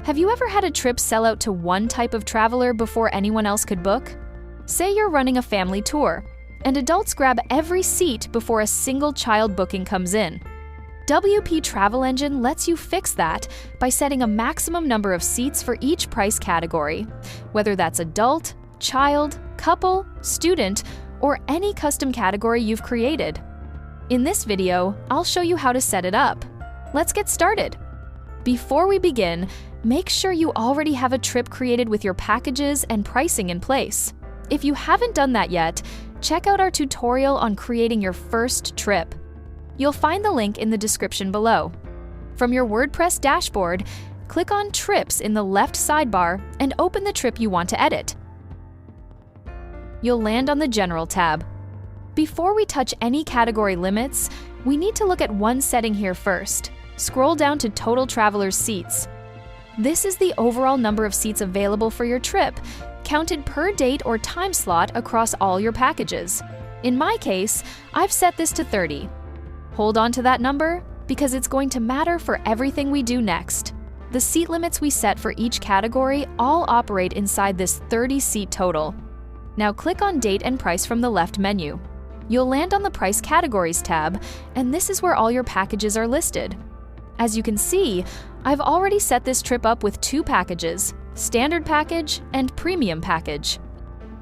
Have you ever had a trip sell out to one type of traveler before anyone else could book? Say you're running a family tour, and adults grab every seat before a single child booking comes in. WP Travel Engine lets you fix that by setting a maximum number of seats for each price category, whether that's adult, child, couple, student, or any custom category you've created. In this video, I'll show you how to set it up. Let's get started. Before we begin, make sure you already have a trip created with your packages and pricing in place. If you haven't done that yet, check out our tutorial on creating your first trip. You'll find the link in the description below. From your WordPress dashboard, click on Trips in the left sidebar and open the trip you want to edit. You'll land on the General tab. Before we touch any category limits, we need to look at one setting here first. Scroll down to Total Travelers Seats. This is the overall number of seats available for your trip, counted per date or time slot across all your packages. In my case, I've set this to 30. Hold on to that number because it's going to matter for everything we do next. The seat limits we set for each category all operate inside this 30-seat total. Now click on Date and Price from the left menu. You'll land on the Price Categories tab, and this is where all your packages are listed. As you can see, I've already set this trip up with two packages, Standard Package and Premium Package.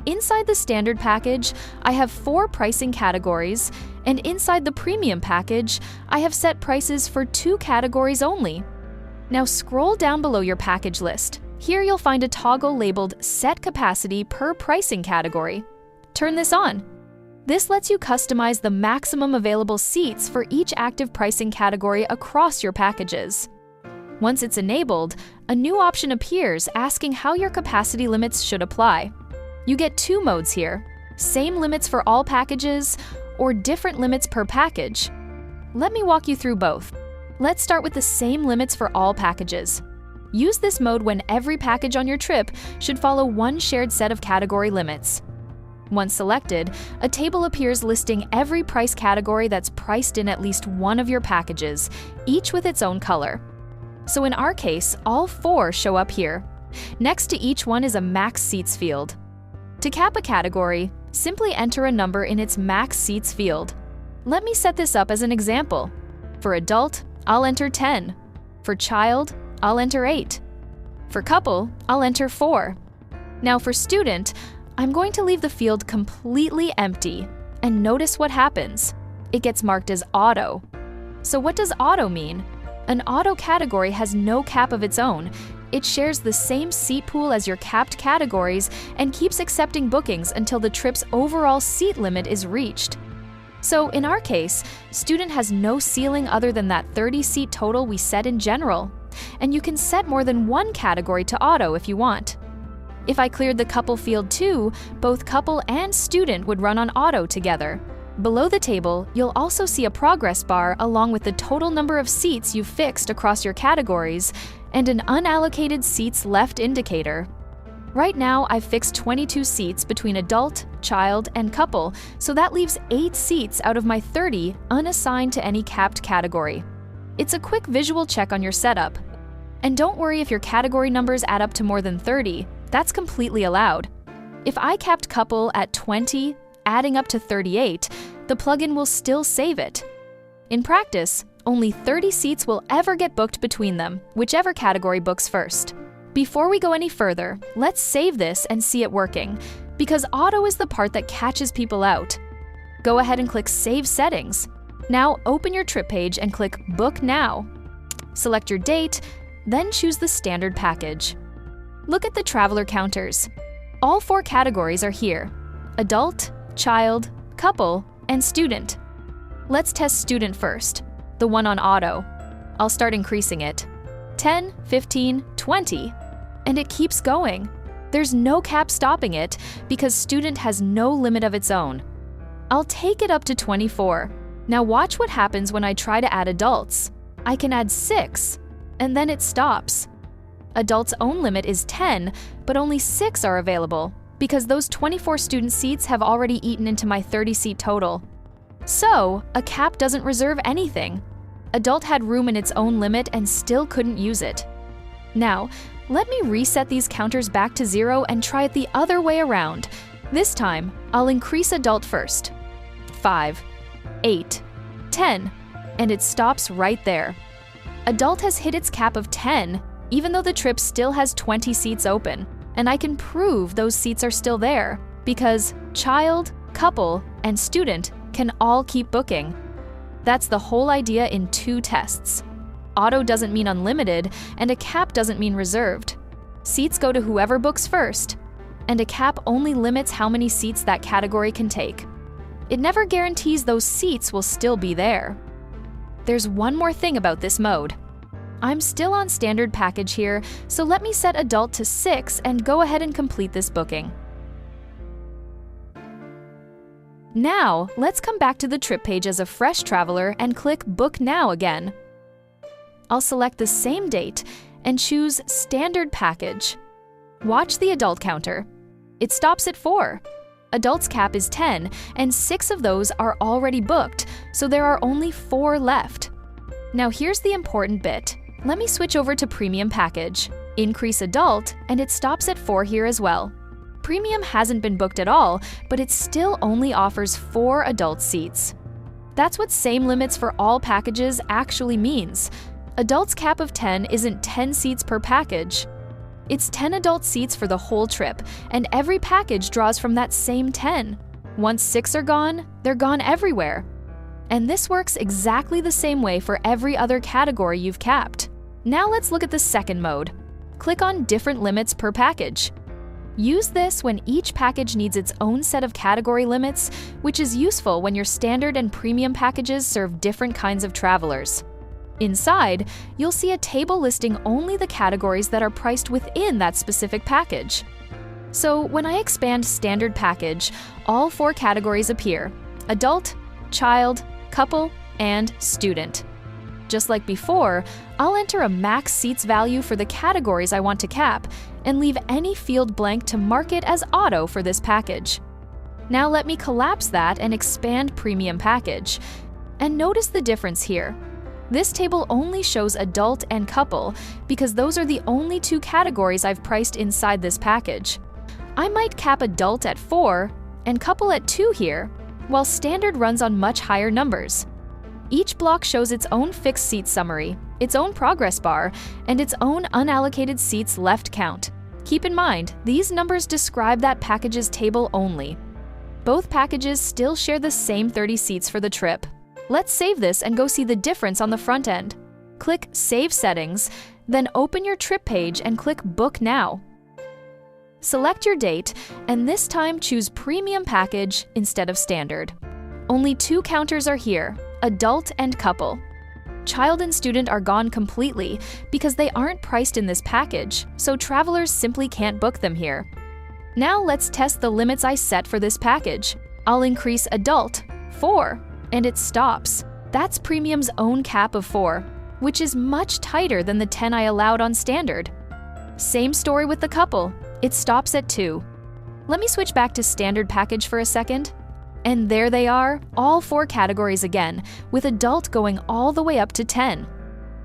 Inside the Standard Package, I have 4 pricing categories, and inside the Premium Package, I have set prices for 2 categories only. Now scroll down below your package list. Here you'll find a toggle labeled Set Capacity per Pricing Category. Turn this on. This lets you customize the maximum available seats for each active pricing category across your packages. Once it's enabled, a new option appears asking how your capacity limits should apply. You get 2 modes here: same limits for all packages or different limits per package. Let me walk you through both. Let's start with the same limits for all packages. Use this mode when every package on your trip should follow one shared set of category limits. Once selected, a table appears listing every price category that's priced in at least one of your packages, each with its own color. So in our case, all 4 show up here. Next to each one is a max seats field. To cap a category, simply enter a number in its max seats field. Let me set this up as an example. For adult, I'll enter 10. For child, I'll enter 8. For couple, I'll enter 4. Now for student, I'm going to leave the field completely empty, and notice what happens. It gets marked as auto. So what does auto mean? An auto category has no cap of its own. It shares the same seat pool as your capped categories and keeps accepting bookings until the trip's overall seat limit is reached. So in our case, student has no ceiling other than that 30-seat total we set in general. And you can set more than one category to auto if you want. If I cleared the couple field too, both couple and student would run on auto together. Below the table, you'll also see a progress bar along with the total number of seats you've fixed across your categories and an unallocated seats left indicator. Right now, I've fixed 22 seats between adult, child, and couple, so that leaves 8 seats out of my 30 unassigned to any capped category. It's a quick visual check on your setup. And don't worry if your category numbers add up to more than 30. That's completely allowed. If I capped couple at 20, adding up to 38, the plugin will still save it. In practice, only 30 seats will ever get booked between them, whichever category books first. Before we go any further, let's save this and see it working, because auto is the part that catches people out. Go ahead and click Save Settings. Now open your trip page and click Book Now. Select your date, then choose the standard package. Look at the traveler counters. All 4 categories are here: adult, child, couple, and student. Let's test student first, the one on auto. I'll start increasing it. 10, 15, 20. And it keeps going. There's no cap stopping it because student has no limit of its own. I'll take it up to 24. Now watch what happens when I try to add adults. I can add 6, and then it stops. Adults' own limit is 10, but only 6 are available because those 24 student seats have already eaten into my 30-seat total. So, a cap doesn't reserve anything. Adult had room in its own limit and still couldn't use it. Now, let me reset these counters back to 0 and try it the other way around. This time, I'll increase adult first. 5, 8, 10, and it stops right there. Adult has hit its cap of 10, even though the trip still has 20 seats open, and I can prove those seats are still there because child, couple, and student can all keep booking. That's the whole idea in 2 tests. Auto doesn't mean unlimited, and a cap doesn't mean reserved. Seats go to whoever books first, and a cap only limits how many seats that category can take. It never guarantees those seats will still be there. There's one more thing about this mode. I'm still on standard package here, so let me set adult to 6 and go ahead and complete this booking. Now, let's come back to the trip page as a fresh traveler and click Book Now again. I'll select the same date and choose Standard Package. Watch the adult counter. It stops at 4. Adult's cap is 10, and 6 of those are already booked, so there are only 4 left. Now here's the important bit. Let me switch over to Premium Package. Increase Adult, and it stops at 4 here as well. Premium hasn't been booked at all, but it still only offers 4 adult seats. That's what same limits for all packages actually means. Adult's cap of 10 isn't 10 seats per package. It's 10 adult seats for the whole trip, and every package draws from that same 10. Once 6 are gone, they're gone everywhere. And this works exactly the same way for every other category you've capped. Now let's look at the second mode. Click on Different Limits per Package. Use this when each package needs its own set of category limits, which is useful when your standard and premium packages serve different kinds of travelers. Inside, you'll see a table listing only the categories that are priced within that specific package. So when I expand Standard Package, all 4 categories appear: Adult, Child, Couple, and Student. Just like before, I'll enter a max seats value for the categories I want to cap and leave any field blank to mark it as Auto for this package. Now let me collapse that and expand Premium Package. And notice the difference here. This table only shows Adult and Couple because those are the only 2 categories I've priced inside this package. I might cap Adult at 4 and Couple at 2 here, while Standard runs on much higher numbers. Each block shows its own fixed seat summary, its own progress bar, and its own unallocated seats left count. Keep in mind, these numbers describe that package's table only. Both packages still share the same 30 seats for the trip. Let's save this and go see the difference on the front end. Click Save Settings, then open your trip page and click Book Now. Select your date, and this time choose Premium Package instead of Standard. Only 2 counters are here: Adult and Couple. Child and Student are gone completely because they aren't priced in this package, so travelers simply can't book them here. Now let's test the limits I set for this package. I'll increase Adult, 4, and it stops. That's Premium's own cap of 4, which is much tighter than the 10 I allowed on Standard. Same story with the Couple. It stops at 2. Let me switch back to Standard Package for a second. And there they are, all 4 categories again, with Adult going all the way up to 10.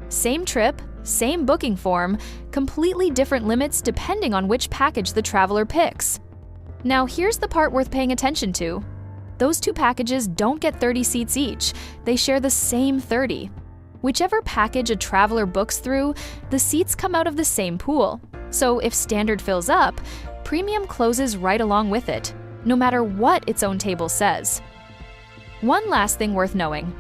Same trip, same booking form, completely different limits depending on which package the traveler picks. Now here's the part worth paying attention to. Those 2 packages don't get 30 seats each, they share the same 30. Whichever package a traveler books through, the seats come out of the same pool. So if Standard fills up, Premium closes right along with it, no matter what its own table says. One last thing worth knowing.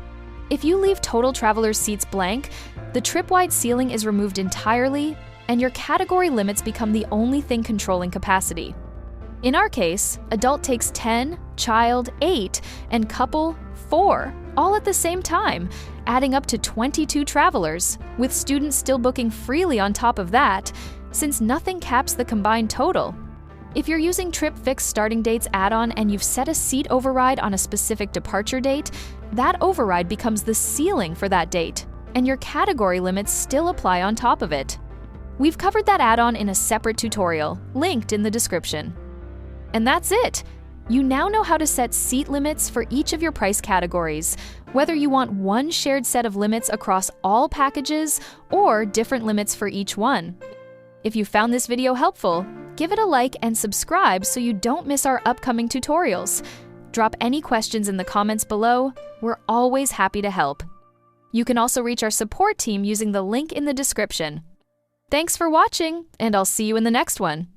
If you leave total traveler's seats blank, the trip-wide ceiling is removed entirely, and your category limits become the only thing controlling capacity. In our case, Adult takes 10, Child 8, and Couple 4, all at the same time, adding up to 22 travelers, with students still booking freely on top of that, since nothing caps the combined total. If you're using Trip Fix Starting Dates add-on and you've set a seat override on a specific departure date, that override becomes the ceiling for that date, and your category limits still apply on top of it. We've covered that add-on in a separate tutorial, linked in the description. And that's it! You now know how to set seat limits for each of your price categories, whether you want one shared set of limits across all packages or different limits for each one. If you found this video helpful, give it a like and subscribe so you don't miss our upcoming tutorials. Drop any questions in the comments below. We're always happy to help. You can also reach our support team using the link in the description. Thanks for watching, and I'll see you in the next one.